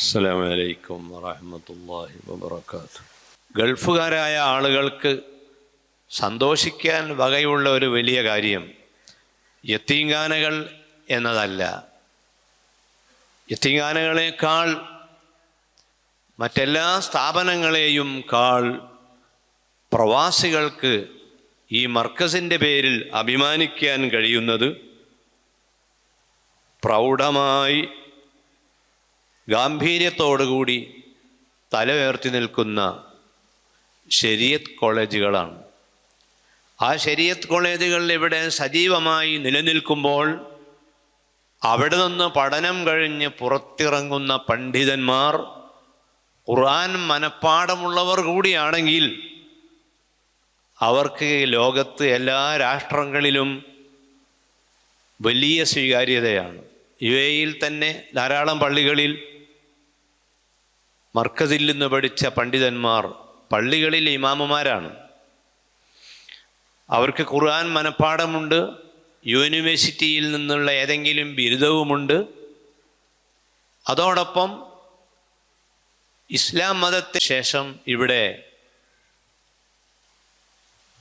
അസ്സലാമു അലൈക്കും വറഹ്മത്തുള്ളാഹി വബറകാതുഹു. ഗൾഫുകാരായ ആളുകൾക്ക് സന്തോഷിക്കാൻ വകയുള്ള ഒരു വലിയ കാര്യം യത്തീംഖാനകൾ എന്നതല്ല. യത്തീംഖാനകളെക്കാൾ മറ്റെല്ലാ സ്ഥാപനങ്ങളെയും പ്രവാസികൾക്ക് ഈ മർക്കസിൻ്റെ പേരിൽ അഭിമാനിക്കാൻ കഴിയുന്നത് പ്രൗഢമായി ഗാംഭീര്യത്തോടുകൂടി തല ഉയർത്തി നിൽക്കുന്ന ശരീഅത്ത് കോളേജുകളാണ്. ആ ശരീഅത്ത് കോളേജുകൾ ഇവിടെ സജീവമായി നിലനിൽക്കുമ്പോൾ അവിടെ നിന്ന് പഠനം കഴിഞ്ഞ് പുറത്തിറങ്ങുന്ന പണ്ഡിതന്മാർ ഖുർആൻ മനഃപ്പാഠമുള്ളവർ കൂടിയാണെങ്കിൽ അവർക്ക് ലോകത്ത് എല്ലാ രാഷ്ട്രങ്ങളിലും വലിയ സ്വീകാര്യതയാണ്. UAE-യിൽ തന്നെ ധാരാളം പള്ളികളിൽ മർക്കസിൽ നിന്ന് പഠിച്ച പണ്ഡിതന്മാർ പള്ളികളിൽ ഇമാമുമാരാണ്. അവർക്ക് ഖുർആൻ മനഃപ്പാഠമുണ്ട്, യൂണിവേഴ്സിറ്റിയിൽ നിന്നുള്ള ഏതെങ്കിലും ബിരുദവുമുണ്ട്. അതോടൊപ്പം ഇസ്ലാം മതത്തിന് ശേഷം ഇവിടെ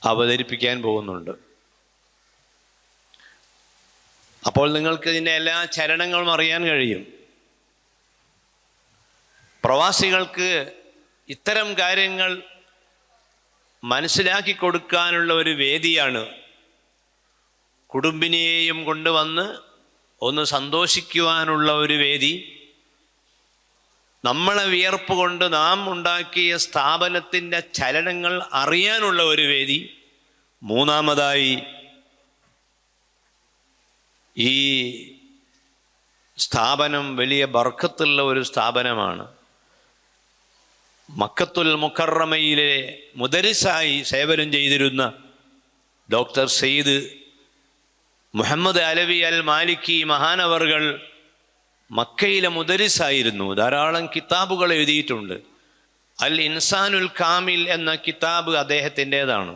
അവതരിപ്പിക്കാൻ പോകുന്നുണ്ട്. അപ്പോൾ നിങ്ങൾക്ക് ഇതിൻ്റെ എല്ലാ ചലനങ്ങളും അറിയാൻ കഴിയും. പ്രവാസികൾക്ക് ഇത്തരം കാര്യങ്ങൾ മനസ്സിലാക്കി കൊടുക്കാനുള്ള ഒരു വേദിയാണ്. കുടുംബിനെയും കൊണ്ടുവന്ന് ഒന്ന് സന്തോഷിക്കുവാനുള്ള ഒരു വേദി, നമ്മളെ വിയർപ്പ് കൊണ്ട് നാം ഉണ്ടാക്കിയ സ്ഥാപനത്തിൻ്റെ ചലനങ്ങൾ അറിയാനുള്ള ഒരു വേദി. മൂന്നാമതായി ഈ സ്ഥാപനം വലിയ ബർക്കത്തുള്ള ഒരു സ്ഥാപനമാണ്. മക്കത്തുൽ മുക്കറമയിലെ മുദരിസായി സേവനം ചെയ്തിരുന്ന ഡോക്ടർ സയ്യിദ് മുഹമ്മദ് അലവി അൽ മാലിക്കി മഹാനവർകൾ മക്കയിലെ മുദരിസായിരുന്നു. ധാരാളം കിതാബുകൾ എഴുതിയിട്ടുണ്ട്. അൽ ഇൻസാനുൽ കാമിൽ എന്ന കിതാബ് അദ്ദേഹത്തിൻ്റേതാണ്.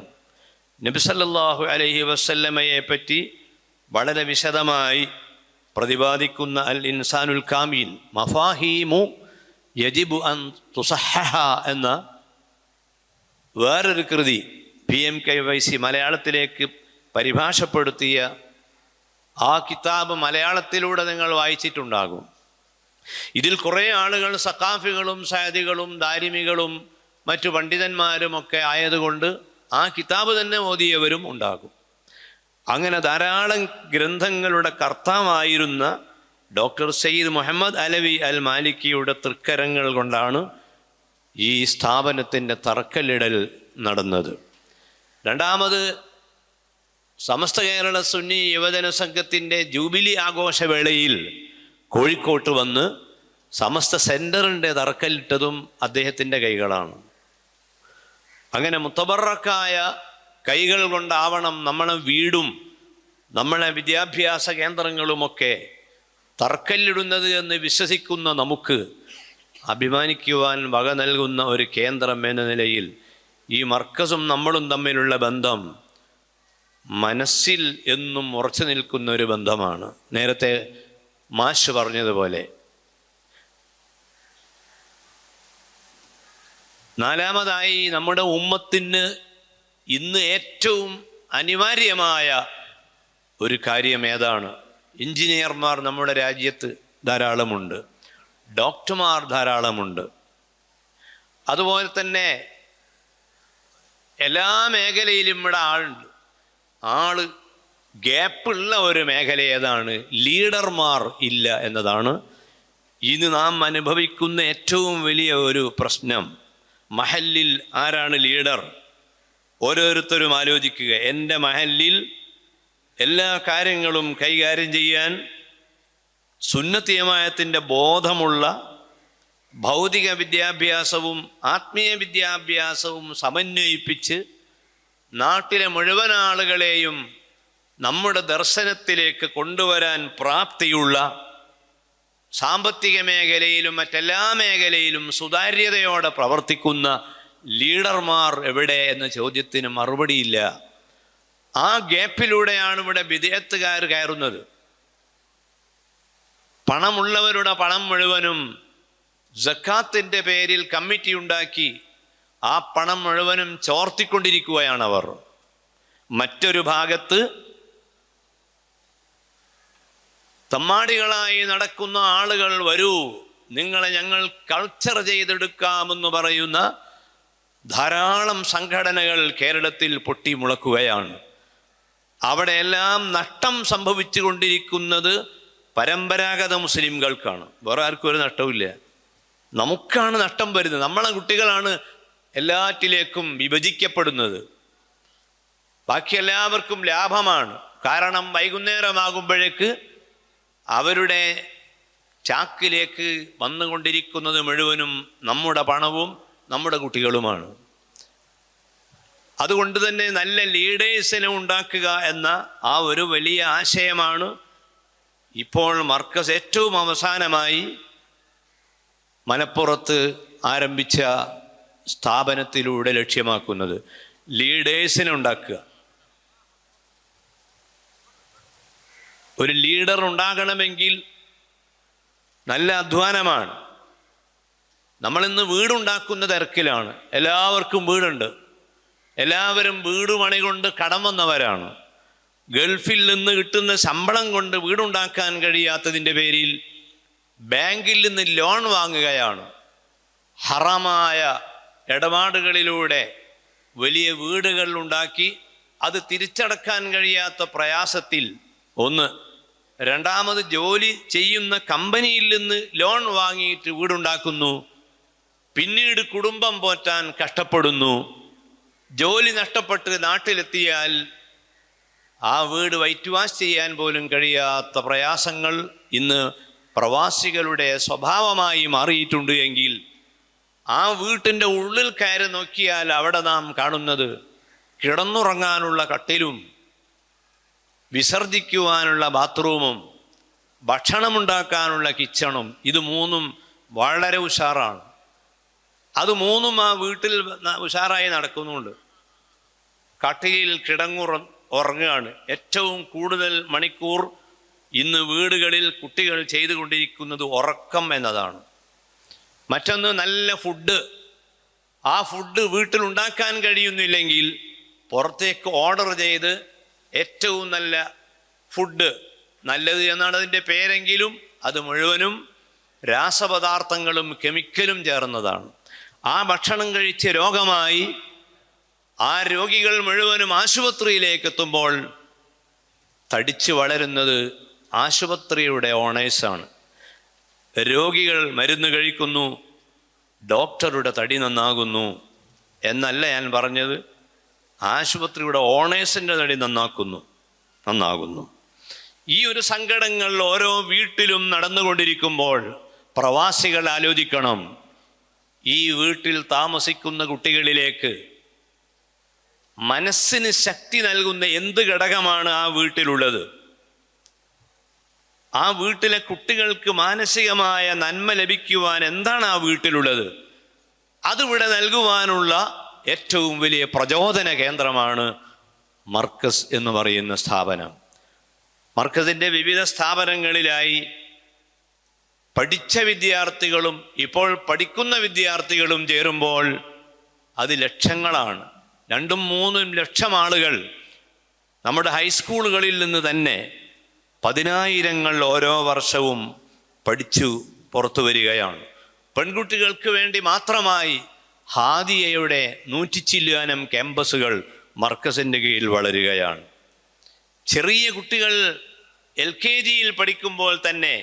നബി സല്ലല്ലാഹു അലൈഹി വസല്ലമയെ പറ്റി വളരെ വിശദമായി പ്രതിപാദിക്കുന്ന അൽ ഇൻസാനുൽ കാമിൽ മഫാഹീമു യജിബു അൻ തുസഹഹ എന്ന വേറൊരു കൃതി PMKYC മലയാളത്തിലേക്ക് പരിഭാഷപ്പെടുത്തിയ ആ കിതാബ് മലയാളത്തിലൂടെ നിങ്ങൾ വായിച്ചിട്ടുണ്ടാകും. ഇതിൽ കുറേ ആളുകൾ സഖാഫികളും സാദികളും ദാരിമികളും മറ്റു പണ്ഡിതന്മാരുമൊക്കെ ആയതുകൊണ്ട് ആ കിതാബ് തന്നെ ഓതിയവരും ഉണ്ടാകും. അങ്ങനെ ധാരാളം ഗ്രന്ഥങ്ങളുടെ കർത്താവായിരുന്ന ഡോക്ടർ സയ്യിദ് മുഹമ്മദ് അലവി അൽ മാലിക്കിയുടെ തൃക്കരങ്ങൾ കൊണ്ടാണ് ഈ സ്ഥാപനത്തിൻ്റെ തറക്കല്ലിടൽ നടന്നത്. രണ്ടാമത് സമസ്ത കേരള സുന്നി യുവജന സംഘത്തിൻ്റെ ജൂബിലി ആഘോഷവേളയിൽ കോഴിക്കോട്ട് വന്ന് സമസ്ത സെൻറ്ററിൻ്റെ തറക്കല്ലിട്ടതും അദ്ദേഹത്തിൻ്റെ കൈകളാണ്. അങ്ങനെ മുത്തബറക്കായ കൈകൾ കൊണ്ടാവണം നമ്മളെ വീടും നമ്മളെ വിദ്യാഭ്യാസ കേന്ദ്രങ്ങളുമൊക്കെ തറക്കല്ലിടുന്നത് എന്ന് വിശ്വസിക്കുന്ന നമുക്ക് അഭിമാനിക്കുവാൻ വക നൽകുന്ന ഒരു കേന്ദ്രം എന്ന നിലയിൽ ഈ മർക്കസും നമ്മളും തമ്മിലുള്ള ബന്ധം മനസ്സിൽ എന്നും ഉറച്ചു നിൽക്കുന്ന ഒരു ബന്ധമാണ്. നേരത്തെ മാഷ് പറഞ്ഞതുപോലെ നാലാമതായി നമ്മുടെ ഉമ്മത്തിന് ഇന്ന് ഏറ്റവും അനിവാര്യമായ ഒരു കാര്യം ഏതാണ്? എഞ്ചിനീയർമാർ നമ്മുടെ രാജ്യത്ത് ധാരാളമുണ്ട്, ഡോക്ടർമാർ ധാരാളമുണ്ട്. അതുപോലെ തന്നെ എല്ലാ മേഖലയിലും ഇവിടെ ആളുണ്ട്. ഗ്യാപ്പുള്ള ഒരു മേഖല ഏതാണ്? ലീഡർമാർ ഇല്ല എന്നതാണ് ഇന്ന് നാം അനുഭവിക്കുന്ന ഏറ്റവും വലിയ ഒരു പ്രശ്നം. മഹല്ലിൽ ആരാണ് ലീഡർ? ഓരോരുത്തരും ആലോചിക്കുക. എൻ്റെ മഹല്ലിൽ എല്ലാ കാര്യങ്ങളും കൈകാര്യം ചെയ്യാൻ സുന്നത്ത് ജമാഅത്തിൻ്റെ ബോധമുള്ള ഭൗതിക വിദ്യാഭ്യാസവും ആത്മീയ വിദ്യാഭ്യാസവും സമന്വയിപ്പിച്ച് നാട്ടിലെ മുഴുവൻ ആളുകളെയും നമ്മുടെ ദർശനത്തിലേക്ക് കൊണ്ടുവരാൻ പ്രാപ്തിയുള്ള, സാമ്പത്തിക മേഖലയിലും മറ്റെല്ലാ മേഖലയിലും സുതാര്യതയോടെ പ്രവർത്തിക്കുന്ന ലീഡർമാർ എവിടെ എന്ന ചോദ്യത്തിന് മറുപടിയില്ല. ആ ഗ്യാപ്പിലൂടെയാണ് ഇവിടെ ബിദ്അത്തുകാർ കയറുന്നത്. പണമുള്ളവരുടെ പണം മുഴുവനും സക്കാത്തിൻ്റെ പേരിൽ കമ്മിറ്റി ഉണ്ടാക്കി ആ പണം മുഴുവനും ചോർത്തിക്കൊണ്ടിരിക്കുകയാണ് അവർ. മറ്റൊരു ഭാഗത്ത് തമ്മാടികളായി നടക്കുന്ന ആളുകൾ, വരൂ നിങ്ങളെ ഞങ്ങൾ കൾച്ചർ ചെയ്തെടുക്കാമെന്ന് പറയുന്ന ധാരാളം സംഘടനകൾ കേരളത്തിൽ പൊട്ടിമുളക്കുകയാണ്. അവിടെയെല്ലാം നഷ്ടം സംഭവിച്ചു കൊണ്ടിരിക്കുന്നത് പരമ്പരാഗത മുസ്ലിംകൾക്കാണ്. വേറെ ആർക്കും ഒരു നഷ്ടമില്ല. നമുക്കാണ് നഷ്ടം വരുന്നത്. നമ്മളെ കുട്ടികളാണ് എല്ലാറ്റിലേക്കും വിഭജിക്കപ്പെടുന്നത്. ബാക്കി എല്ലാവർക്കും ലാഭമാണ്. കാരണം വൈകുന്നേരമാകുമ്പോഴേക്ക് അവരുടെ ചാക്കിലേക്ക് വന്നുകൊണ്ടിരിക്കുന്നത് മുഴുവനും നമ്മുടെ പണവും നമ്മുടെ കുട്ടികളുമാണ്. അതുകൊണ്ട് തന്നെ നല്ല ലീഡേഴ്സിനെ ഉണ്ടാക്കുക എന്ന ആ ഒരു വലിയ ആശയമാണ് ഇപ്പോൾ മർക്കസ് ഏറ്റവും അവസാനമായി മലപ്പുറത്ത് ആരംഭിച്ച സ്ഥാപനത്തിലൂടെ ലക്ഷ്യമാക്കുന്നത്. ലീഡേഴ്സിനെ ഉണ്ടാക്കുക. ഒരു ലീഡർ ഉണ്ടാകണമെങ്കിൽ നല്ല അധ്വാനമാണ്. നമ്മളിന്ന് വീടുണ്ടാക്കുന്ന തിരക്കിലാണ്. എല്ലാവർക്കും വീടുണ്ട്. എല്ലാവരും വീട് പണി കൊണ്ട് കടം വന്നവരാണ്. ഗൾഫിൽ നിന്ന് കിട്ടുന്ന ശമ്പളം കൊണ്ട് വീടുണ്ടാക്കാൻ കഴിയാത്തതിൻ്റെ പേരിൽ ബാങ്കിൽ നിന്ന് ലോൺ വാങ്ങുകയാണ്. ഹറാമായ ഇടപാടുകളിലൂടെ വലിയ വീടുകൾ ഉണ്ടാക്കി അത് തിരിച്ചടക്കാൻ കഴിയാത്ത പ്രയാസത്തിൽ ഒന്ന്. രണ്ടാമത്, ജോലി ചെയ്യുന്ന കമ്പനിയിൽ നിന്ന് ലോൺ വാങ്ങിയിട്ട് വീടുണ്ടാക്കുന്നു. പിന്നീട് കുടുംബം പോറ്റാൻ കഷ്ടപ്പെടുന്നു. ജോലി നഷ്ടപ്പെട്ട് നാട്ടിലെത്തിയാൽ ആ വീട് വൈറ്റ് വാഷ് ചെയ്യാൻ പോലും കഴിയാത്ത പ്രയാസങ്ങൾ ഇന്ന് പ്രവാസികളുടെ സ്വഭാവമായി മാറിയിട്ടുണ്ട്. എങ്കിൽ ആ വീട്ടിൻ്റെ ഉള്ളിൽ കയറി നോക്കിയാൽ അവിടെ നാം കാണുന്നത് കിടന്നുറങ്ങാനുള്ള കട്ടിലും വിസർജിക്കുവാനുള്ള ബാത്റൂമും ഭക്ഷണമുണ്ടാക്കാനുള്ള കിച്ചണും, ഇത് മൂന്നും വളരെ ഉഷാറാണ്. അത് മൂന്നും ആ വീട്ടിൽ ഉഷാറായി നടക്കുന്നുണ്ട്. കട്ടിലിൽ ഉറങ്ങുകയാണ്. ഏറ്റവും കൂടുതൽ മണിക്കൂർ ഇന്ന് വീടുകളിൽ കുട്ടികൾ ചെയ്തുകൊണ്ടിരിക്കുന്നത് ഉറക്കം എന്നതാണ്. മറ്റൊന്ന്, നല്ല ഫുഡ്. ആ ഫുഡ് വീട്ടിലുണ്ടാക്കാൻ കഴിയുന്നില്ലെങ്കിൽ പുറത്തേക്ക് ഓർഡർ ചെയ്ത് ഏറ്റവും നല്ല ഫുഡ്, നല്ലത് എന്നാണ് അതിൻ്റെ പേരെങ്കിലും അത് മുഴുവനും രാസപദാർത്ഥങ്ങളും കെമിക്കലും ചേർന്നതാണ്. ആ ഭക്ഷണം കഴിച്ച് രോഗമായി ആ രോഗികൾ മുഴുവനും ആശുപത്രിയിലേക്ക് എത്തുമ്പോൾ തടിച്ചു വളരുന്നത് ആശുപത്രിയുടെ ഓണേഴ്സാണ്. രോഗികൾ മരുന്ന് കഴിക്കുന്നു, ഡോക്ടറുടെ തടി നന്നാകുന്നു എന്നല്ല ഞാൻ പറഞ്ഞത്. ആശുപത്രിയുടെ ഓണേഴ്സിൻ്റെ തടി നന്നാകുന്നു. ഈ ഒരു സങ്കടങ്ങൾ ഓരോ വീട്ടിലും നടന്നുകൊണ്ടിരിക്കുമ്പോൾ പ്രവാസികൾ ആലോചിക്കണം, ഈ വീട്ടിൽ താമസിക്കുന്ന കുട്ടികളിലേക്ക് മനസ്സിന് ശക്തി നൽകുന്ന എന്ത് ഘടകമാണ് ആ വീട്ടിലുള്ളത്? ആ വീട്ടിലെ കുട്ടികൾക്ക് മാനസികമായ നന്മ ലഭിക്കുവാൻ എന്താണ് ആ വീട്ടിലുള്ളത്? അതിവിടെ നൽകുവാനുള്ള ഏറ്റവും വലിയ പ്രചോദന കേന്ദ്രമാണ് മർക്കസ് എന്ന് പറയുന്ന സ്ഥാപനം. മർക്കസിൻ്റെ വിവിധ സ്ഥാപനങ്ങളിലായി പഠിച്ച വിദ്യാർത്ഥികളും ഇപ്പോൾ പഠിക്കുന്ന വിദ്യാർത്ഥികളും ചേരുമ്പോൾ അത് ലക്ഷങ്ങളാണ്. 2-3 ലക്ഷം ആളുകൾ നമ്മുടെ ഹൈസ്കൂളുകളിൽ നിന്ന് തന്നെ 10,000 ഓരോ വർഷവും പഠിച്ചു പുറത്തു വരികയാണ്. പെൺകുട്ടികൾക്ക് വേണ്ടി മാത്രമായി ഹാദിയയുടെ 100 ചില്ലാനം ക്യാമ്പസുകൾ മർക്കസിൻ്റെ കീഴിൽ വളരുകയാണ്. ചെറിയ കുട്ടികൾ LKGയിൽ പഠിക്കുമ്പോൾ തന്നെ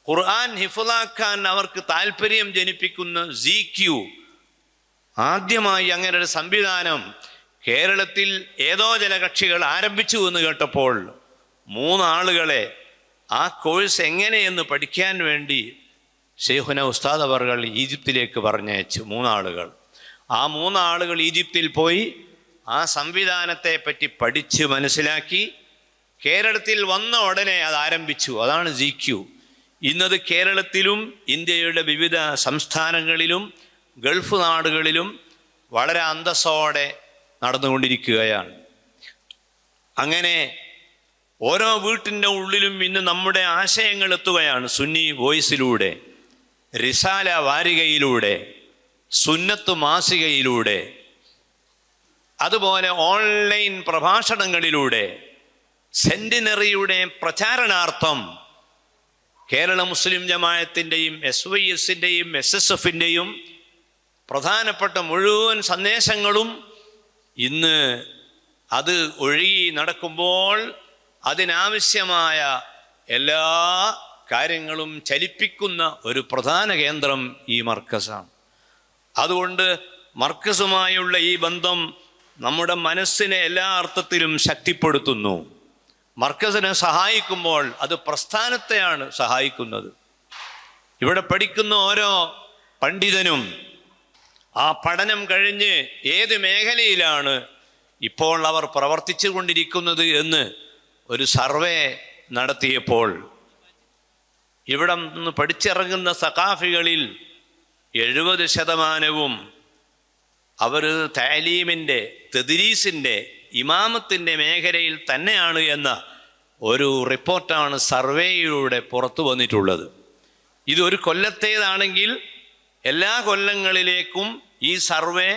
ഖുർആൻ ഹിഫ്ളാക്കാൻ അവർക്ക് താല്പര്യം ജനിപ്പിക്കുന്ന ZQ, ആദ്യമായി അങ്ങനെ ഒരു സംവിധാനം കേരളത്തിൽ ഏതോ ചില കക്ഷികൾ ആരംഭിച്ചു എന്ന് കേട്ടപ്പോൾ 3 ആളുകളെ ആ കോഴ്സ് എങ്ങനെയെന്ന് പഠിക്കാൻ വേണ്ടി ശൈഖുന ഉസ്താദ് അവർകൾ ഈജിപ്തിലേക്ക് പറഞ്ഞയച്ചു. 3 ആളുകൾ. ആ 3 ആളുകൾ ഈജിപ്തിൽ പോയി ആ സംവിധാനത്തെ പറ്റി പഠിച്ച് മനസ്സിലാക്കി കേരളത്തിൽ വന്ന ഉടനെ അത് ആരംഭിച്ചു. അതാണ് ZQ. ഇന്നത് കേരളത്തിലും ഇന്ത്യയുടെ വിവിധ സംസ്ഥാനങ്ങളിലും ഗൾഫ് നാടുകളിലും വളരെ അന്തസ്സോടെ നടന്നുകൊണ്ടിരിക്കുകയാണ്. അങ്ങനെ ഓരോ വീട്ടിൻ്റെ ഉള്ളിലും ഇന്ന് നമ്മുടെ ആശയങ്ങൾ എത്തുകയാണ് സുന്നി വോയിസിലൂടെ. റിസാല വാരികയിലൂടെ, സുന്നത്ത് മാസികയിലൂടെ, അതുപോലെ ഓൺലൈൻ പ്രഭാഷണങ്ങളിലൂടെ, സെന്റിനറിയുടെ പ്രചാരണാർത്ഥം കേരള മുസ്ലിം ജമാഅത്തിൻ്റെയും SYSൻ്റെയും SSFൻ്റെയും പ്രധാനപ്പെട്ട മുഴുവൻ സന്ദേശങ്ങളും ഇന്ന് അത് ഒഴുകി നടക്കുമ്പോൾ അതിനാവശ്യമായ എല്ലാ കാര്യങ്ങളും ചലിപ്പിക്കുന്ന ഒരു പ്രധാന കേന്ദ്രം ഈ മർക്കസാണ്. അതുകൊണ്ട് മർക്കസുമായുള്ള ഈ ബന്ധം നമ്മുടെ മനസ്സിനെ എല്ലാ അർത്ഥത്തിലും ശക്തിപ്പെടുത്തുന്നു. മർക്കസിനെ സഹായിക്കുമ്പോൾ അത് പ്രസ്ഥാനത്തെയാണ് സഹായിക്കുന്നത്. ഇവിടെ പഠിക്കുന്ന ഓരോ പണ്ഡിതനും ആ പഠനം കഴിഞ്ഞ് ഏത് മേഖലയിലാണ് ഇപ്പോൾ അവർ പ്രവർത്തിച്ചു കൊണ്ടിരിക്കുന്നത് എന്ന് ഒരു സർവേ നടത്തിയപ്പോൾ ഇവിടെ നിന്ന് പഠിച്ചിറങ്ങുന്ന സഖാഫികളിൽ 70% അവർ താലീമിൻ്റെ, തദ്രീസിൻ്റെ, ഇമാമത്തിൻ്റെ മേഖലയിൽ തന്നെയാണ് എന്ന ഒരു റിപ്പോർട്ടാണ് സർവേയിലൂടെ പുറത്തു വന്നിട്ടുള്ളത്. ഇതൊരു കൊല്ലത്തേതാണെങ്കിൽ എല്ലാ കൊല്ലങ്ങളിലേക്കും ഈ സർവേ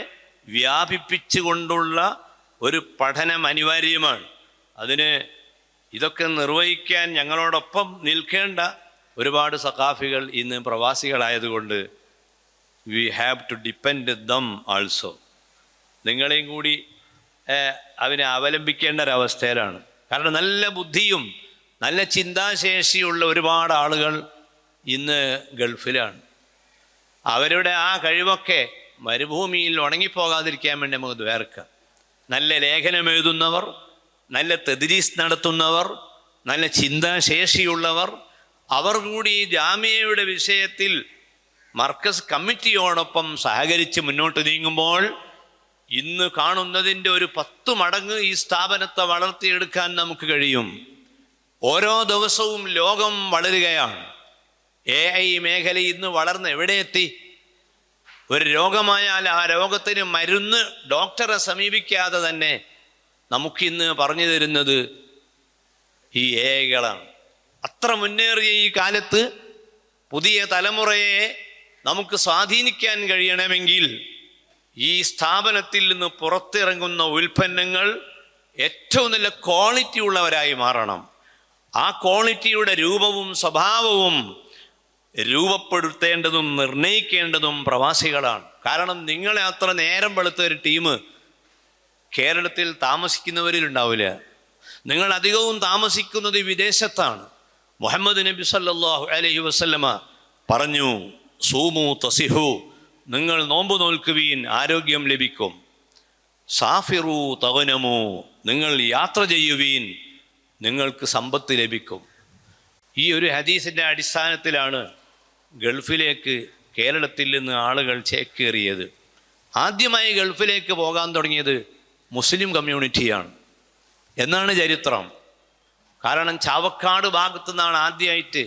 വ്യാപിപ്പിച്ചുകൊണ്ടുള്ള ഒരു പഠനം അനിവാര്യമാണ്. അതിന് ഇതൊക്കെ നിർവഹിക്കാൻ ഞങ്ങളോടൊപ്പം നിൽക്കേണ്ട ഒരുപാട് സഖാഫികൾ ഇന്ന് പ്രവാസികളായതുകൊണ്ട് we have to depend them also. നിങ്ങളെയും കൂടി അവനെ അവലംബിക്കേണ്ട ഒരവസ്ഥയിലാണ്. കാരണം നല്ല ബുദ്ധിയും നല്ല ചിന്താശേഷിയുള്ള ഒരുപാട് ആളുകൾ ഇന്ന് ഗൾഫിലാണ്. അവരുടെ ആ കഴിവൊക്കെ മരുഭൂമിയിൽ ഉണങ്ങിപ്പോകാതിരിക്കാൻ വേണ്ടി നമുക്ക് ദ്വേർക്കാം. നല്ല ലേഖനം എഴുതുന്നവർ, നല്ല തദ്രീസ് നടത്തുന്നവർ, നല്ല ചിന്താശേഷിയുള്ളവർ, അവർ കൂടി ജാമിയയുടെ വിഷയത്തിൽ മർക്കസ് കമ്മിറ്റിയോടൊപ്പം സഹകരിച്ച് മുന്നോട്ട് നീങ്ങുമ്പോൾ ഇന്ന് കാണുന്നതിൻ്റെ ഒരു 10 മടങ്ങ് ഈ സ്ഥാപനത്തെ വളർത്തിയെടുക്കാൻ നമുക്ക് കഴിയും. ഓരോ ദിവസവും ലോകം വളരുകയാണ്. AI മേഖല ഇന്ന് വളർന്ന് എവിടെ എത്തി? ഒരു രോഗമായാൽ ആ രോഗത്തിന് മരുന്ന് ഡോക്ടറെ സമീപിക്കാതെ തന്നെ നമുക്കിന്ന് പറഞ്ഞു തരുന്നത് ഈ AI-കളാണ്. അത്ര മുന്നേറിയ ഈ കാലത്ത് പുതിയ തലമുറയെ നമുക്ക് സ്വാധീനിക്കാൻ കഴിയണമെങ്കിൽ ഈ സ്ഥാപനത്തിൽ നിന്ന് പുറത്തിറങ്ങുന്ന ഉൽപ്പന്നങ്ങൾ ഏറ്റവും നല്ല ക്വാളിറ്റി ഉള്ളവരായി മാറണം. ആ ക്വാളിറ്റിയുടെ രൂപവും സ്വഭാവവും രൂപപ്പെടുത്തേണ്ടതും നിർണയിക്കേണ്ടതും പ്രവാസികളാണ്. കാരണം നിങ്ങളെ അത്ര നേരം വെളുത്ത ഒരു ടീം കേരളത്തിൽ താമസിക്കുന്നവരിലുണ്ടാവില്ല. നിങ്ങൾ അധികവും താമസിക്കുന്നത് വിദേശത്താണ്. മുഹമ്മദ് നബി സല്ലല്ലാഹു അലൈഹി വസല്ലമ പറഞ്ഞു, സൂമു തസിഹു, നിങ്ങൾ നോമ്പ് നോൽക്കുവീൻ, ആരോഗ്യം ലഭിക്കും. സാഫിറു തഗനമു, നിങ്ങൾ യാത്ര ചെയ്യുവീൻ, നിങ്ങൾക്ക് സമ്പത്ത് ലഭിക്കും. ഈ ഒരു ഹദീസിൻ്റെ അടിസ്ഥാനത്തിലാണ് ഗൾഫിലേക്ക് കേരളത്തിൽ നിന്ന് ആളുകൾ ചേക്കേറിയത്. ആദ്യമായി ഗൾഫിലേക്ക് പോകാൻ തുടങ്ങിയത് മുസ്ലിം കമ്മ്യൂണിറ്റിയാണ് എന്നാണ് ചരിത്രം. കാരണം ചാവക്കാട് ഭാഗത്തു നിന്നാണ് ആദ്യമായിട്ട്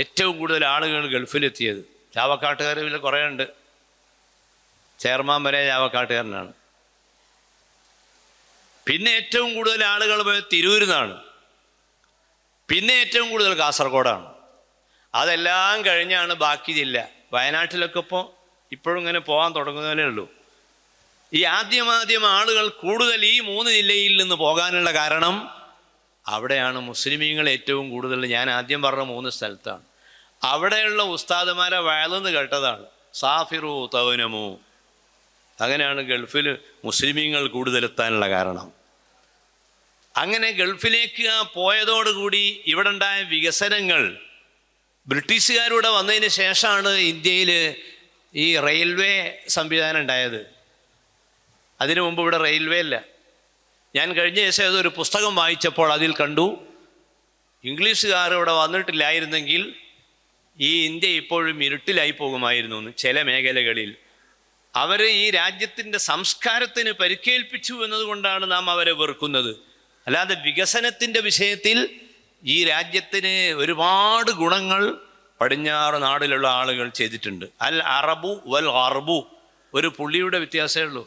ഏറ്റവും കൂടുതൽ ആളുകൾ ഗൾഫിലെത്തിയത്. ചാവക്കാട്ടുകാരിൽ കുറേ ഉണ്ട്. ചെയർമാൻ വരെ ചാവക്കാട്ടുകാരനാണ്. പിന്നെ ഏറ്റവും കൂടുതൽ ആളുകൾ പോയത് തിരൂരിൽ നിന്നാണ്. പിന്നെ ഏറ്റവും കൂടുതൽ കാസർഗോഡാണ്. അതെല്ലാം കഴിഞ്ഞാണ് ബാക്കി ജില്ല. വയനാട്ടിലൊക്കെ ഇപ്പോഴും ഇങ്ങനെ പോകാൻ തുടങ്ങുന്നതേ ഉള്ളൂ. ഈ ആദ്യം ആളുകൾ കൂടുതൽ ഈ 3 ജില്ലയിൽ നിന്ന് പോകാനുള്ള കാരണം അവിടെയാണ് മുസ്ലിമീങ്ങൾ ഏറ്റവും കൂടുതൽ. ഞാൻ ആദ്യം പറഞ്ഞ 3 സ്ഥലത്താണ്. അവിടെയുള്ള ഉസ്താദുമാരെ വയലെന്ന് കേട്ടതാണ് സാഫിറു തൗനമു. അങ്ങനെയാണ് ഗൾഫിൽ മുസ്ലിമീങ്ങൾ കൂടുതലെത്താനുള്ള കാരണം. അങ്ങനെ ഗൾഫിലേക്ക് പോയതോടുകൂടി ഇവിടെ ഉണ്ടായ വികസനങ്ങൾ ബ്രിട്ടീഷുകാരുടെ വന്നതിന് ശേഷമാണ് ഇന്ത്യയിൽ ഈ റെയിൽവേ സംവിധാനം ഉണ്ടായത്. അതിനു മുമ്പ് ഇവിടെ റെയിൽവേ ഇല്ല. ഞാൻ കഴിഞ്ഞ ദിവസം ഒരു പുസ്തകം വായിച്ചപ്പോൾ അതിൽ കണ്ടു, ഇംഗ്ലീഷുകാർ ഇവിടെ വന്നിട്ടില്ലായിരുന്നെങ്കിൽ ഈ ഇന്ത്യ ഇപ്പോഴും ഇരുട്ടിലായി പോകുമായിരുന്നു എന്ന്. ചില മേഖലകളിൽ അവർ ഈ രാജ്യത്തിൻ്റെ സംസ്കാരത്തിന് പരിക്കേൽപ്പിച്ചു എന്നതുകൊണ്ടാണ് നാം അവരെ വെറുക്കുന്നത്. അല്ലാതെ വികസനത്തിൻ്റെ വിഷയത്തിൽ ഈ രാജ്യത്തിന് ഒരുപാട് ഗുണങ്ങൾ പടിഞ്ഞാറ് നാടിലുള്ള ആളുകൾ ചെയ്തിട്ടുണ്ട്. അൽ അറബു വൽ അറബു, ഒരു പുള്ളിയുടെ വ്യത്യാസമേ ഉള്ളൂ.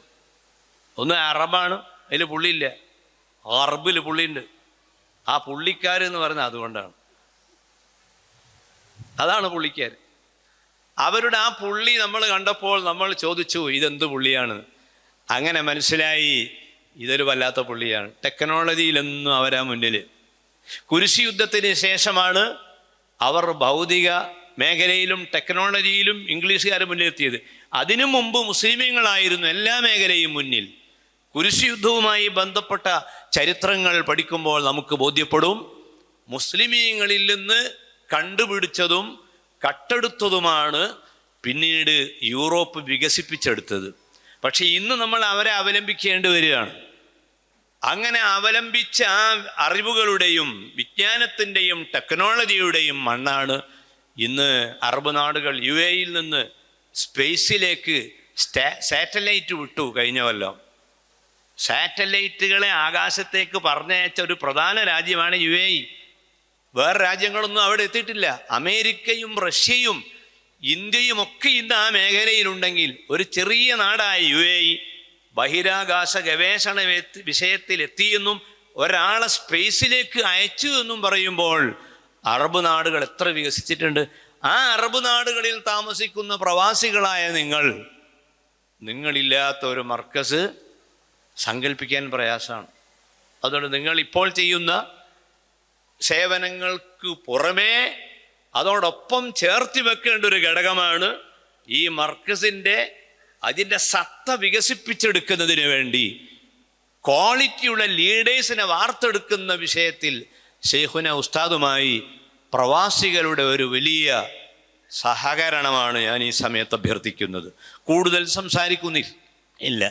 ഒന്ന് അറബാണ്, അതിൽ പുള്ളിയില്ല. അറബിൽ പുള്ളിയുണ്ട്. ആ പുള്ളിക്കാർ എന്ന് പറയുന്നത് അതുകൊണ്ടാണ്. അതാണ് പുള്ളിക്കാർ. അവരുടെ ആ പുള്ളി നമ്മൾ കണ്ടപ്പോൾ നമ്മൾ ചോദിച്ചു ഇതെന്ത് പുള്ളിയാണ്. അങ്ങനെ മനസ്സിലായി ഇതൊരു വല്ലാത്ത പുള്ളിയാണ്. ടെക്നോളജിയിലൊന്നും അവരാ മുന്നിൽ. കുരിശ് യുദ്ധത്തിന് ശേഷമാണ് അവർ ഭൗതിക മേഖലയിലും ടെക്നോളജിയിലും ഇംഗ്ലീഷുകാർ മുന്നിലെത്തിയത്. അതിനു മുമ്പ് മുസ്ലിമീങ്ങളായിരുന്നു എല്ലാ മേഖലയും മുന്നിൽ. കുരിശ് യുദ്ധവുമായി ബന്ധപ്പെട്ട ചരിത്രങ്ങൾ പഠിക്കുമ്പോൾ നമുക്ക് ബോധ്യപ്പെടും, മുസ്ലിമീങ്ങളിൽ നിന്ന് കണ്ടുപിടിച്ചതും കട്ടെടുത്തതുമാണ് പിന്നീട് യൂറോപ്പ് വികസിപ്പിച്ചെടുത്തത്. പക്ഷെ ഇന്ന് നമ്മൾ അവരെ അവലംബിക്കേണ്ടി വരികയാണ്. അങ്ങനെ അവലംബിച്ച ആ അറിവുകളുടെയും വിജ്ഞാനത്തിൻ്റെയും ടെക്നോളജിയുടെയും മണ്ണാണ് ഇന്ന് അറബ് നാടുകൾ UAE-യിൽ നിന്ന് സ്പേസിലേക്ക് സാറ്റലൈറ്റ് വിട്ടു. കഴിഞ്ഞ കൊല്ലം സാറ്റലൈറ്റുകളെ ആകാശത്തേക്ക് പറഞ്ഞയച്ച ഒരു പ്രധാന രാജ്യമാണ് UAE. വേറെ രാജ്യങ്ങളൊന്നും അവിടെ എത്തിയിട്ടില്ല. അമേരിക്കയും റഷ്യയും ഇന്ത്യയും ഒക്കെ ഇന്ന് ആ മേഖലയിലുണ്ടെങ്കിൽ ഒരു ചെറിയ നാടായ UAE ബഹിരാകാശ ഗവേഷണ വിഷയത്തിൽ എത്തിയെന്നും ഒരാളെ സ്പേസിലേക്ക് അയച്ചു എന്നും പറയുമ്പോൾ അറബ് നാടുകൾ എത്ര വികസിച്ചിട്ടുണ്ട്. ആ അറബ് നാടുകളിൽ താമസിക്കുന്ന പ്രവാസികളായ നിങ്ങളില്ലാത്ത ഒരു മർക്കസ് സങ്കല്പിക്കാൻ പ്രയാസമാണ്. അതുകൊണ്ട് നിങ്ങൾ ഇപ്പോൾ ചെയ്യുന്ന സേവനങ്ങൾക്ക് പുറമേ അതോടൊപ്പം ചേർത്തി വെക്കേണ്ട ഒരു ഘടകമാണ് ഈ മർക്കസിൻ്റെ അതിൻ്റെ സത്ത വികസിപ്പിച്ചെടുക്കുന്നതിന് വേണ്ടി ക്വാളിറ്റിയുള്ള ലീഡേഴ്സിനെ വാർത്തെടുക്കുന്ന വിഷയത്തിൽ ശൈഖുന ഉസ്താദുമായി പ്രവാസികളുടെ ഒരു വലിയ സഹകരണമാണ് ഞാൻ ഈ സമയത്ത് അഭ്യർത്ഥിക്കുന്നത്. കൂടുതൽ സംസാരിക്കുന്നില്ല.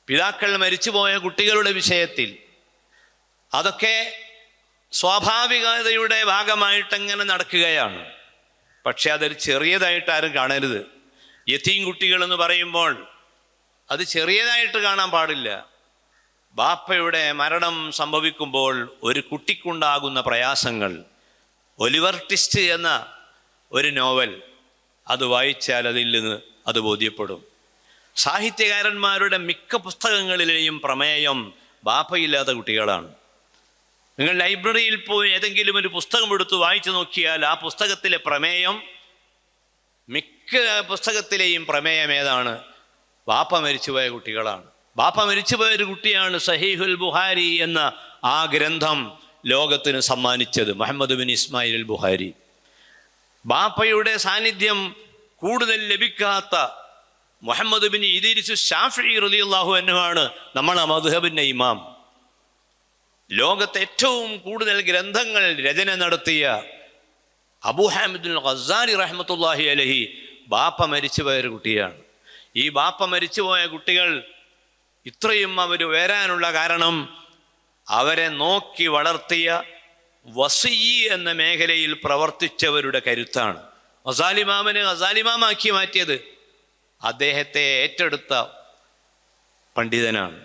പിതാക്കൾ മരിച്ചുപോയ കുട്ടികളുടെ വിഷയത്തിൽ അതൊക്കെ സ്വാഭാവികതയുടെ ഭാഗമായിട്ടങ്ങനെ നടക്കുകയാണ്. പക്ഷെ അതൊരു ചെറിയതായിട്ട് ആരും കാണരുത്. യതീം കുട്ടികളെന്ന് പറയുമ്പോൾ അത് ചെറിയതായിട്ട് കാണാൻ പാടില്ല. ബാപ്പയുടെ മരണം സംഭവിക്കുമ്പോൾ ഒരു കുട്ടിക്കുണ്ടാകുന്ന പ്രയാസങ്ങൾ, ഒലിവർ ട്വിസ്റ്റ് എന്ന ഒരു നോവൽ അത് വായിച്ചാൽ അതിൽ നിന്ന് അത് ബോധ്യപ്പെടും. സാഹിത്യകാരന്മാരുടെ മിക്ക പുസ്തകങ്ങളിലെയും പ്രമേയം ബാപ്പയില്ലാത്ത കുട്ടികളാണ്. നിങ്ങൾ ലൈബ്രറിയിൽ പോയി ഏതെങ്കിലും ഒരു പുസ്തകം എടുത്ത് വായിച്ചു നോക്കിയാൽ ആ പുസ്തകത്തിലെ പ്രമേയം, മിക്ക പുസ്തകത്തിലെയും പ്രമേയം ഏതാണ്? ബാപ്പ മരിച്ചുപോയ കുട്ടികളാണ്. ബാപ്പ മരിച്ചുപോയ ഒരു കുട്ടിയാണ് സഹീഹുൽ ബുഖാരി എന്ന ആ ഗ്രന്ഥം ലോകത്തിന് സമ്മാനിച്ചത് മുഹമ്മദ് ബിൻ ഇസ്മായിൽ ബുഖാരി. ബാപ്പയുടെ സാന്നിധ്യം കൂടുതൽ ലഭിക്കാത്ത മുഹമ്മദ് ബിൻ ഇദ്രീസ് ശാഫിഈ റളിയല്ലാഹു അൻഹു ആണ് നമ്മളെ മദ്ഹബിൻ്റെ ഇമാം. ലോകത്തെ ഏറ്റവും കൂടുതൽ ഗ്രന്ഥങ്ങൾ രചന നടത്തിയ അബൂ ഹാമിദുൽ ഗസ്സാലി റഹ്മത്തുള്ളാഹി അലൈഹി ബാപ്പ മരിച്ചുപോയ ഒരു കുട്ടിയാണ്. ഈ ബാപ്പ മരിച്ചുപോയ കുട്ടികൾ ഇത്രയും അവർ വരാനുള്ള കാരണം അവരെ നോക്കി വളർത്തിയ വസിയ്യ് എന്ന മേഖലയിൽ പ്രവർത്തിച്ചവരുടെ കരുത്താണ്. ഗസാലിമാമനെ ഗസാലിമാമാക്കി മാറ്റിയത് അദ്ദേഹത്തെ ഏറ്റെടുത്ത പണ്ഡിതനാണ്.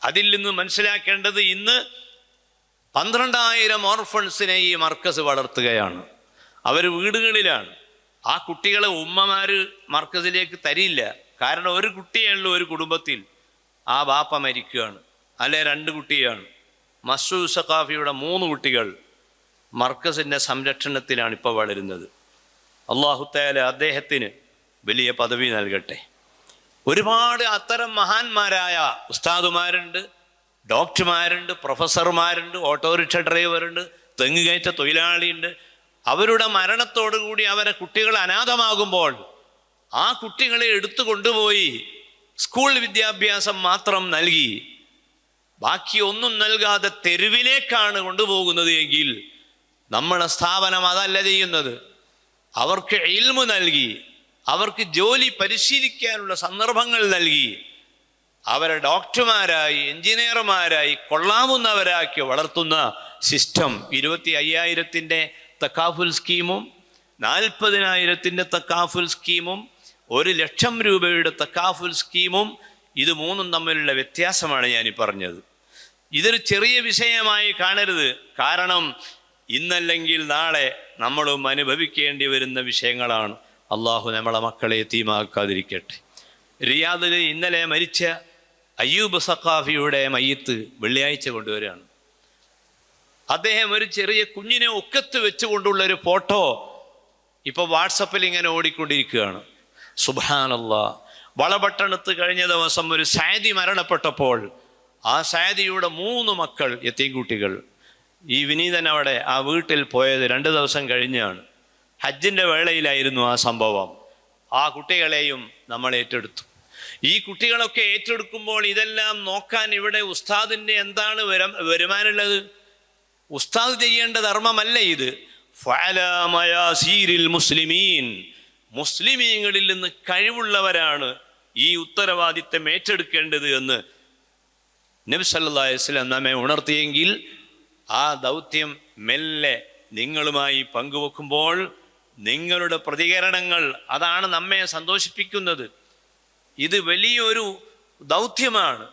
അതിൽ നിന്ന് മനസ്സിലാക്കേണ്ടത് ഇന്ന് 12,000 ഓർഫൺസിനെ ഈ മർക്കസ് വളർത്തുകയാണ്. അവർ വീടുകളിലാണ്. ആ കുട്ടികളെ ഉമ്മമാർ മർക്കസിലേക്ക് തരില്ല. കാരണം ഒരു കുട്ടിയേ ഉള്ളൂ ഒരു കുടുംബത്തിൽ. ആ ബാപ്പ മരിക്കുകയാണ്, അല്ലെ 2 കുട്ടിയാണ്. മസ്ഊദ് സഖാഫിയുടെ 3 കുട്ടികൾ മർക്കസിൻ്റെ സംരക്ഷണത്തിലാണ് ഇപ്പോൾ വളരുന്നത്. അല്ലാഹു തആല അദ്ദേഹത്തിന് വലിയ പദവി നൽകട്ടെ. ഒരുപാട് അത്തരം മഹാന്മാരായ ഉസ്താദുമാരുണ്ട്, ഡോക്ടർമാരുണ്ട്, പ്രൊഫസർമാരുണ്ട്, ഓട്ടോറിക്ഷ ഡ്രൈവറുണ്ട്, തെങ്ങുകയറ്റ തൊഴിലാളിയുണ്ട്. അവരുടെ മരണത്തോടുകൂടി അവരെ കുട്ടികൾ അനാഥമാകുമ്പോൾ ആ കുട്ടികളെ എടുത്തു കൊണ്ടുപോയി സ്കൂൾ വിദ്യാഭ്യാസം മാത്രം നൽകി ബാക്കി ഒന്നും നൽകാതെ തെരുവിലേക്കാണ് കൊണ്ടുപോകുന്നത് എങ്കിൽ നമ്മളെ സ്ഥാപനം അതല്ല ചെയ്യുന്നത്. അവർക്ക് ഇൽമു നൽകി, അവർക്ക് ജോലി പരിശീലിക്കാനുള്ള സന്ദർഭങ്ങൾ നൽകി, അവരെ ഡോക്ടർമാരായി എഞ്ചിനീയർമാരായി കൊള്ളാവുന്നവരാക്കി വളർത്തുന്ന സിസ്റ്റം 25,000 തക്കാഫുൽ സ്കീമും 40,000 തക്കാഫുൽ സ്കീമും 1,00,000 രൂപയുടെ തക്കാഫുൽ സ്കീമും ഇത് 3ഉം തമ്മിലുള്ള വ്യത്യാസമാണ് ഞാനീ പറഞ്ഞത്. ഇതൊരു ചെറിയ വിഷയമായി കാണരുത്. കാരണം ഇന്നല്ലെങ്കിൽ നാളെ നമ്മളും അനുഭവിക്കേണ്ടി വരുന്ന വിഷയങ്ങളാണ്. അള്ളാഹു നമ്മളെ മക്കളെ യതീമാക്കാതിരിക്കട്ടെ. റിയാദിൽ ഇന്നലെ മരിച്ച അയ്യൂബ് സഖാഫിയുടെ മയ്യിത്ത് വെള്ളിയാഴ്ച കൊണ്ടുവരികയാണ്. അദ്ദേഹം ഒരു ചെറിയ കുഞ്ഞിനെ ഒക്കത്ത് വെച്ചുകൊണ്ടുള്ളൊരു ഫോട്ടോ ഇപ്പോൾ വാട്സപ്പിൽ ഇങ്ങനെ ഓടിക്കൊണ്ടിരിക്കുകയാണ്. സുബ്ഹാനല്ലാഹ്. വളപട്ടണത്ത് കഴിഞ്ഞ ദിവസം ഒരു സഅദി മരണപ്പെട്ടപ്പോൾ ആ സഅദിയുടെ 3 മക്കൾ, യതീം കുട്ടികൾ, ഈ വിനീതൻ അവിടെ ആ വീട്ടിൽ പോയത് 2 ദിവസം കഴിഞ്ഞാണ്. ഹജ്ജിൻ്റെ വേളയിലായിരുന്നു ആ സംഭവം. ആ കുട്ടികളെയും നമ്മൾ ഏറ്റെടുത്തു. ഈ കുട്ടികളൊക്കെ ഏറ്റെടുക്കുമ്പോൾ ഇതെല്ലാം നോക്കാൻ ഇവിടെ ഉസ്താദിൻ്റെ എന്താണ് വരുമാനമുള്ളത്? ഉസ്താദ് ചെയ്യേണ്ട ധർമ്മമല്ല ഇത്. മുസ്ലിമീങ്ങളിൽ നിന്ന് കഴിവുള്ളവരാണ് ഈ ഉത്തരവാദിത്തം ഏറ്റെടുക്കേണ്ടത് എന്ന് നബി സല്ലല്ലാഹു അലൈഹി വസല്ലം നമ്മെ ഉണർത്തിയെങ്കിൽ ആ ദൗത്യം മെല്ലെ നിങ്ങളുമായി പങ്കുവെക്കുമ്പോൾ നിങ്ങളുടെ പ്രതികരണങ്ങൾ അതാണ് നമ്മെ സന്തോഷിപ്പിക്കുന്നത്. ഇത് വലിയൊരു ദൗത്യമാണ്.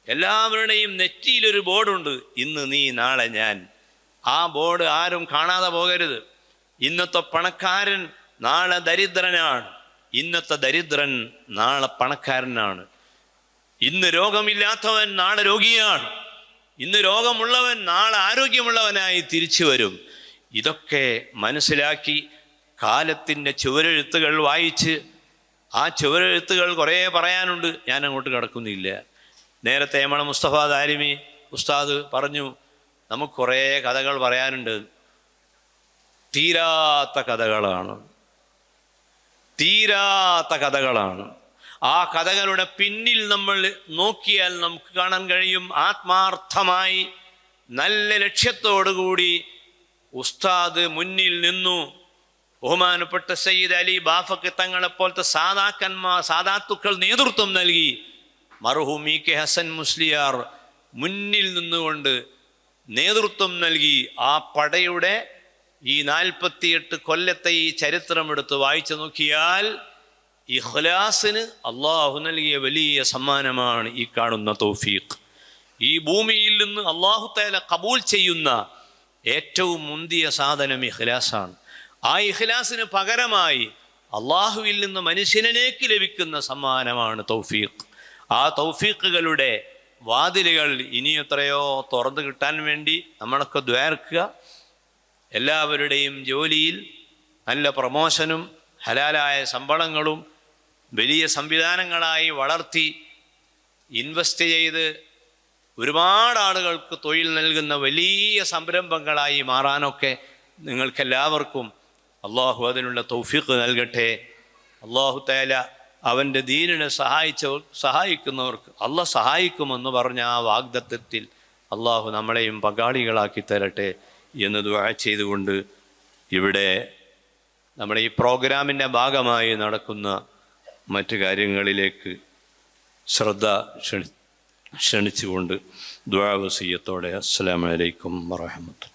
എല്ലാവരുടെയും നെറ്റിയിലൊരു ബോർഡുണ്ട്, ഇന്ന് നീ നാളെ ഞാൻ. ആ ബോർഡ് ആരും കാണാതെ പോകരുത്. ഇന്നത്തെ പണക്കാരൻ നാളെ ദരിദ്രനാണ്, ഇന്നത്തെ ദരിദ്രൻ നാളെ പണക്കാരനാണ്. ഇന്ന് രോഗമില്ലാത്തവൻ നാളെ രോഗിയാണ്, ഇന്ന് രോഗമുള്ളവൻ നാളെ ആരോഗ്യമുള്ളവനായി തിരിച്ചു വരും. ഇതൊക്കെ മനസ്സിലാക്കി കാലത്തിൻ്റെ ചുവരെഴുത്തുകൾ വായിച്ച്, ആ ചുവരെഴുത്തുകൾ കുറേ പറയാനുണ്ട്, ഞാൻ അങ്ങോട്ട് കിടക്കുന്നില്ല. നേരത്തെ നമ്മളെ മുസ്തഫ ദാരിമി ഉസ്താദ് പറഞ്ഞു, നമുക്ക് കുറേ കഥകൾ പറയാനുണ്ട്. തീരാത്ത കഥകളാണ്, തീരാത്ത കഥകളാണ്. ആ കഥകളുടെ പിന്നിൽ നമ്മൾ നോക്കിയാൽ നമുക്ക് കാണാൻ കഴിയും, ആത്മാർത്ഥമായി നല്ല ലക്ഷ്യത്തോടുകൂടി ഉസ്താദ് മുന്നിൽ നിന്നു. ബഹുമാനപ്പെട്ട സയ്യിദ് അലി ബാഫക്ക് തങ്ങളെപ്പോലത്തെ സാദാത്തുക്കൾ നേതൃത്വം നൽകി. മർഹൂം ഇ.കെ. ഹസൻ മുസ്ലിയാർ മുന്നിൽ നിന്നുകൊണ്ട് നേതൃത്വം നൽകി. ആ പടയുടെ ഈ 48 കൊല്ലത്തെ ഈ ചരിത്രം എടുത്ത് വായിച്ചു നോക്കിയാൽ ഇഖ്ലാസിന് അള്ളാഹു നൽകിയ വലിയ സമ്മാനമാണ് ഈ കാണുന്ന തൗഫീഖ്. ഈ ഭൂമിയിൽ നിന്ന് അള്ളാഹു തആല കബൂൽ ചെയ്യുന്ന ഏറ്റവും മുന്തിയ സാധനം ഇഖ്ലാസാണ്. ആ ഇഖ്ലാസിന് പകരമായി അള്ളാഹുവിൽ നിന്ന് മനുഷ്യനിലേക്ക് ലഭിക്കുന്ന സമ്മാനമാണ് തൗഫീഖ്. ആ തൗഫീഖുകളുടെ വാതിലുകൾ ഇനി എത്രയോ തുറന്നു കിട്ടാൻ വേണ്ടി നമ്മളൊക്കെ ദ്വാർക്കുക. എല്ലാവരുടെയും ജോലിയിൽ നല്ല പ്രമോഷനും ഹലാലായ ശമ്പളങ്ങളും വലിയ സംവിധാനങ്ങളായി വളർത്തി ഇൻവെസ്റ്റ് ചെയ്ത് ഒരുപാട് ആളുകൾക്ക് തൊഴിൽ നൽകുന്ന വലിയ സംരംഭങ്ങളായി മാറാനൊക്കെ നിങ്ങൾക്കെല്ലാവർക്കും അള്ളാഹു അതിനുള്ള തൗഫീഖ് നൽകട്ടെ. അള്ളാഹു തആല അവൻ്റെ ദീനിനെ സഹായിക്കുന്നവർക്ക് അള്ളാഹ് സഹായിക്കുമെന്ന് പറഞ്ഞ ആ വാഗ്ദത്തത്തിൽ അള്ളാഹു നമ്മളെയും പങ്കാളികളാക്കി തരട്ടെ എന്ന് ദുആ ചെയ്തുകൊണ്ട് ഇവിടെ നമ്മുടെ ഈ പ്രോഗ്രാമിൻ്റെ ഭാഗമായി നടക്കുന്ന മറ്റു കാര്യങ്ങളിലേക്ക് ശ്രദ്ധ ക്ഷണിച്ചുകൊണ്ട് ദുആ വസിയ്യത്തോടെ അസ്സലാമു അലൈക്കും വറഹ്മത്തുള്ളാഹി.